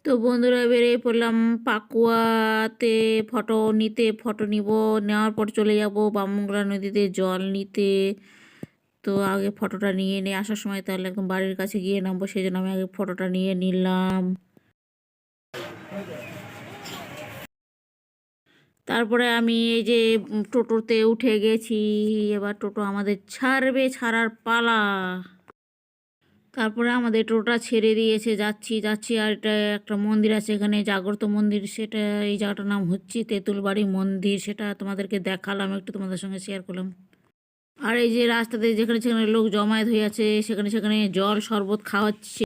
তো বন্ধুরা বেরিয়ে পড়লাম পাকুয়াতে ফটো নিব। নেওয়ার পর চলে যাব বামুংলা নদীতে জল নিতে। তো আগে ফটোটা নিয়ে নিয়ে আসার সময় তাহলে একদম বাড়ির কাছে গিয়ে নামবো, সেই জন্য আমি আগে ফটোটা নিয়ে নিলাম। তারপরে আমি এই যে টোটোতে উঠে গেছি। এবার টোটো আমাদের ছাড়ার পালা। তারপরে আমাদের টোটোটা ছেড়ে দিয়েছে, যাচ্ছি আর এটা একটা মন্দির আছে এখানে, জাগ্রত মন্দির। সেটা এই জায়গাটার নাম হচ্ছে তেঁতুলবাড়ি মন্দির। সেটা তোমাদেরকে দেখালাম, একটু তোমাদের সঙ্গে শেয়ার করলাম। আর এই যে রাস্তাতে যেখানে সেখানে লোক জমায়েত হয়ে আছে, সেখানে সেখানে জল শরবত খাওয়াচ্ছে।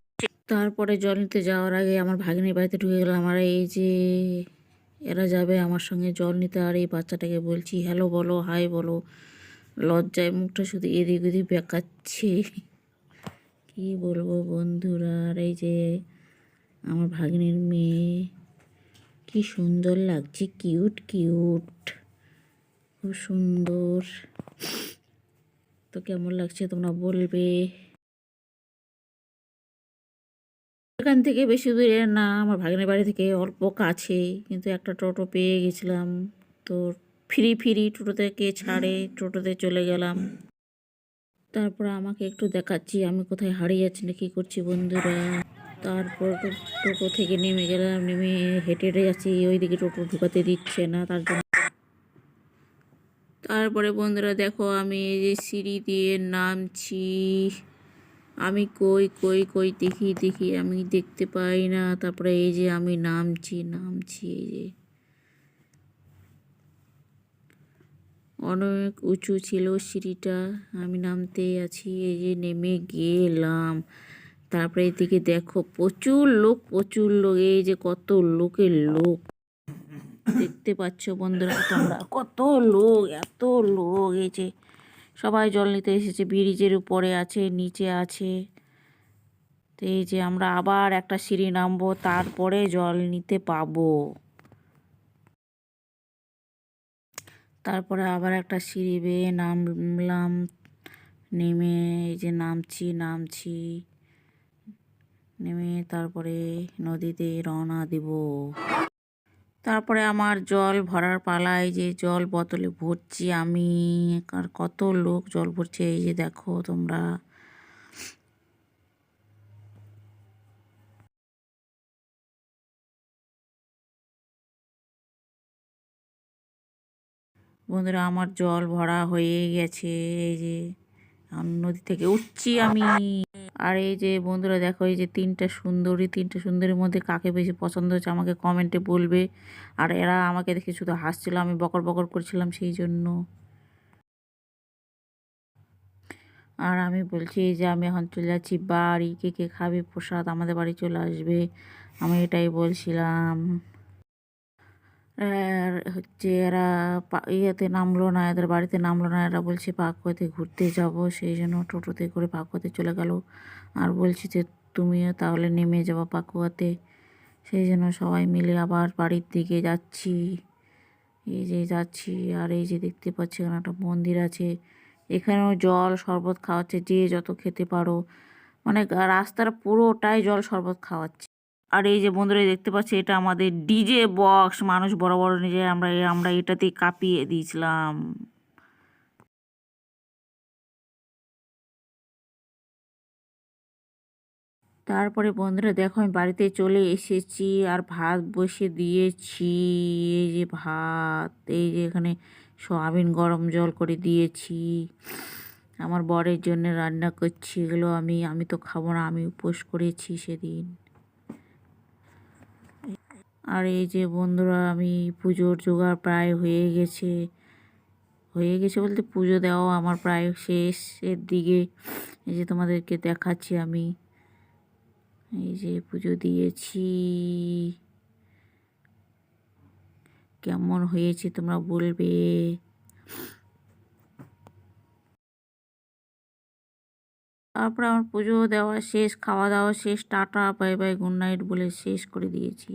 তারপরে জল নিতে যাওয়ার আগে আমার ভাগ্নির বাড়িতে ঢুকে গেলাম। আর এই যে এরা যাবে আমার সঙ্গে জল নিতে। আর এই বাচ্চাটাকে বলছি হ্যালো বলো, হাই বলো। লজ্জায় মুখটা শুধু এদিক ওদিক বেঁকাচ্ছে। কি বলবো বন্ধুরা। আর এই যে আমার ভাগ্নির মেয়ে, কি সুন্দর লাগছে, কিউট কিউট, খুব সুন্দর। তো কেমন লাগছে তোমরা বলবে। এখান থেকে বেশি দূরে না, আমার ভাগ্নের বাড়ি থেকে অল্প কাছে, কিন্তু একটা টোটো পেয়ে গেছিলাম। তো ফ্রি টোটোতে কে ছাড়ে, টোটোতে চলে গেলাম। তারপরে আমাকে একটু দেখাচ্ছি আমি কোথায় হারিয়ে যাচ্ছি না কি করছি বন্ধুরা। তারপর টোটো থেকে নেমে গেলাম, নেমে হেঁটে হেঁটে যাচ্ছি, ওইদিকে টোটো ঢুকাতে দিচ্ছে না, তার জন্য। তারপরে বন্ধুরা দেখো আমি এই যে সিঁড়ি দিয়ে নামছি। আমি কই কই কই দেখি আমি দেখতে পাই না। তারপরে এই যে আমি নামছি এই যে অনেক উঁচু ছিল সিঁড়িটা, আমি নামতেই আছি, এই যে নেমে গেলাম। তারপরে এদিকে দেখো প্রচুর লোক, এই যে কত লোকের লোক দেখতে পাচ্ছ বন্ধুরা তোমরা, কত লোক, এত লোক। এই যে সবাই জল নিতে এসেছে, ব্রিজের উপরে আছে, নিচে আছে। তো এই যে আমরা আবার একটা সিঁড়ি নামবো, তারপরে জল নিতে পাবো। তারপরে আবার একটা সিঁড়ি বেয়ে নামলাম, নেমে এই যে নামছি নেমে তারপরে নদীতে রওনা দিব। তারপরে আমার জল ভরার পালায়, যে জল বোতলে ভরছি আমি। আর কত লোক জল ভরছে এই যে দেখো তোমরা। বন্ধুরা আমার জল ভরা হয়ে গেছে, এই যে আমি নদী থেকে উঠছি আমি। আর এই যে বন্ধুরা দেখো, এই যে তিনটা সুন্দরীর মধ্যে কাকে বেশি পছন্দ হচ্ছে আমাকে কমেন্টে বলবে। আর এরা আমাকে দেখে শুধু হাসছিল, আমি বকর বকর করছিলাম সেই জন্য। আর আমি বলছি যে আমি এখন চলে যাচ্ছি বাড়ি, কে কে খাবে প্রসাদ আমাদের বাড়ি চলে আসবে, আমি এটাই বলছিলাম। আর হচ্ছে এরা ইয়েতে নামলো না, এদের বাড়িতে নামলো না, এরা বলছে পাকুয়াতে ঘুরতে যাব, সেই জন্য টোটোতে করে পাকুয়াতে চলে গেল। আর বলছি যে তুমিও তাহলে নেমে যাবো পাকুয়াতে, সেই জন্য সবাই মিলে আবার বাড়ির দিকে যাচ্ছি। এই যে যাচ্ছি, আর এই যে দেখতে পাচ্ছি এখানে একটা মন্দির আছে, এখানেও জল শরবত খাওয়াচ্ছে, যে যত খেতে পারো, মানে রাস্তার পুরোটাই জল শরবত খাওয়াচ্ছে। আর এই যে বন্ধুরা দেখতে পাচ্ছি এটা আমাদের ডিজে বক্স, মানুষ বড় বড় নিজে আমরা এটাতেই কাঁপিয়ে দিয়েছিলাম। তারপরে বন্ধুরা দেখো আমি বাড়িতে চলে এসেছি, আর ভাত বসে দিয়েছি। এই যে ভাত, এই যে এখানে সয়াবিন গরম জল করে দিয়েছি, আমার বরের জন্য রান্না করছি এগুলো। আমি তো খাবো না, আমি উপোস করেছি সেদিন। আর এই যে বন্ধুরা আমি পুজোর জোগাড় প্রায় হয়ে গেছে বলতে পুজো দেওয়া আমার প্রায় শেষের দিকে। এই যে তোমাদেরকে দেখাচ্ছি আমি, এই যে পুজো দিয়েছি। কেমন হয়েছে তোমরা বলবে। তারপর আমার পুজো দেওয়া শেষ, খাওয়া দাওয়া শেষ, tata bye bye good night বলে শেষ করে দিয়েছি।